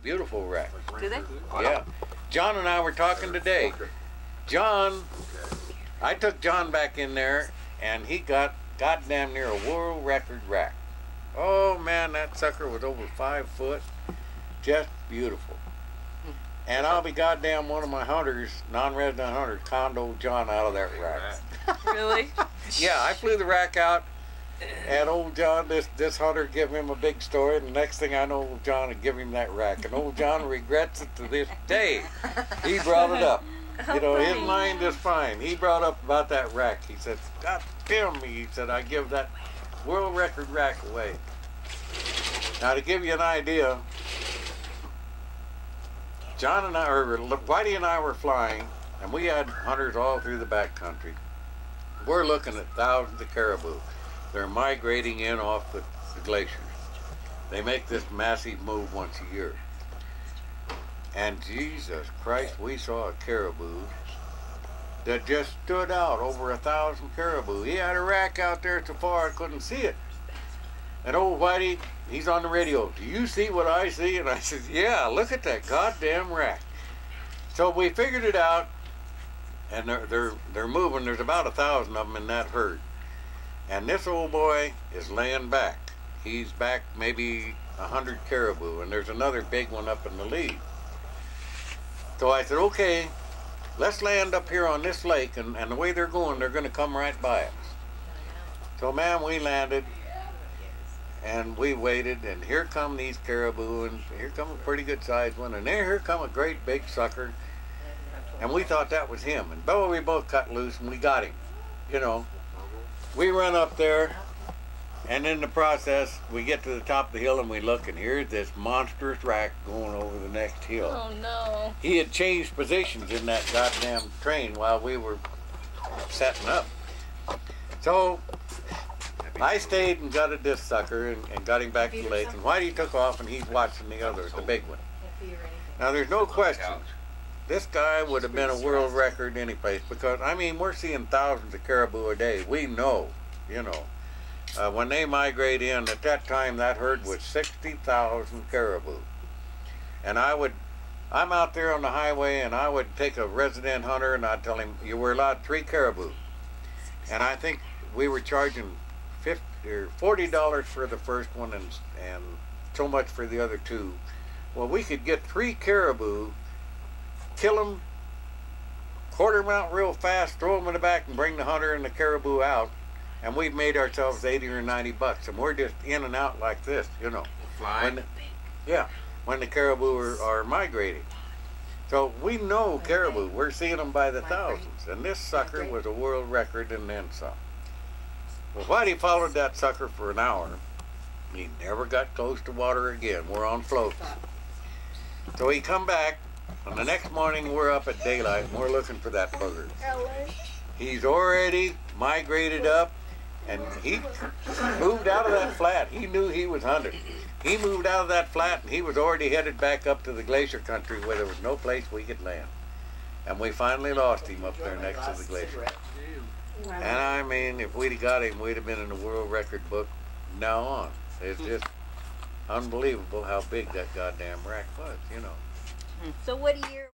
beautiful rack. Do they? Yeah. John and I were talking today. John, I took John back in there, and he got goddamn near a world record rack. Oh man, that sucker was over 5 foot. Just beautiful. And I'll be goddamn, one of my hunters, non-resident hunters, condoed John out of that rack. Really? Yeah, I flew the rack out, and old John, this hunter, gave him a big story, and the next thing I know, old John would give him that rack. And old John regrets it to this day. He brought it up. You know, his mind is fine. He brought up about that rack. He said, God damn me, he said, I give that world record rack away. Now, to give you an idea, John and I, or Whitey and I were flying, and we had hunters all through the backcountry. We're looking at thousands of caribou. They're migrating in off the glaciers. They make this massive move once a year. And Jesus Christ, we saw a caribou that just stood out, over 1,000 caribou. He had a rack out there so far I couldn't see it. And old Whitey, he's on the radio. Do you see what I see? And I said, yeah, look at that goddamn rack. So we figured it out, and they're moving. There's about 1,000 of them in that herd. And this old boy is laying back. He's back maybe 100 caribou, and there's another big one up in the lead. So I said, okay, let's land up here on this lake, and the way they're going to come right by us. So man, we landed, and we waited, and here come these caribou, and here come a pretty good sized one, and here come a great big sucker, and we thought that was him. And we both cut loose, and we got him, you know. We run up there, and in the process, we get to the top of the hill, and we look, and here's this monstrous rack going over the next hill. Oh no. He had changed positions in that goddamn train while we were setting up. So I stayed and gutted this sucker and got him back to the lake, and Whitey took off, and he's watching the other, the big one. Now there's no question, this guy would have been a world record any place, because I mean, we're seeing thousands of caribou a day. We know, you know. When they migrate in, at that time that herd was 60,000 caribou. And I'm out there on the highway, and I would take a resident hunter, and I'd tell him, you were allowed 3 caribou. And I think we were charging $40 for the first one, and so much for the other 2. Well, we could get 3 caribou, kill them, quarter them out real fast, throw them in the back, and bring the hunter and the caribou out. And we've made ourselves 80 or 90 bucks, and we're just in and out like this, you know. Flying? When the caribou are migrating. So we know caribou. We're seeing them by the thousands, and this sucker was a world record and then some. Well, Whitey followed that sucker for an hour. He never got close to water again. We're on floats. So he come back, and the next morning we're up at daylight, and we're looking for that bugger. He's already migrated up, and he moved out of that flat. He knew he was hunted. He moved out of that flat, and he was already headed back up to the glacier country where there was no place we could land. And we finally lost him up there next to the glacier. And I mean, if we'd have got him, we'd have been in the world record book now on. It's just unbelievable how big that goddamn rack was, you know. So what year?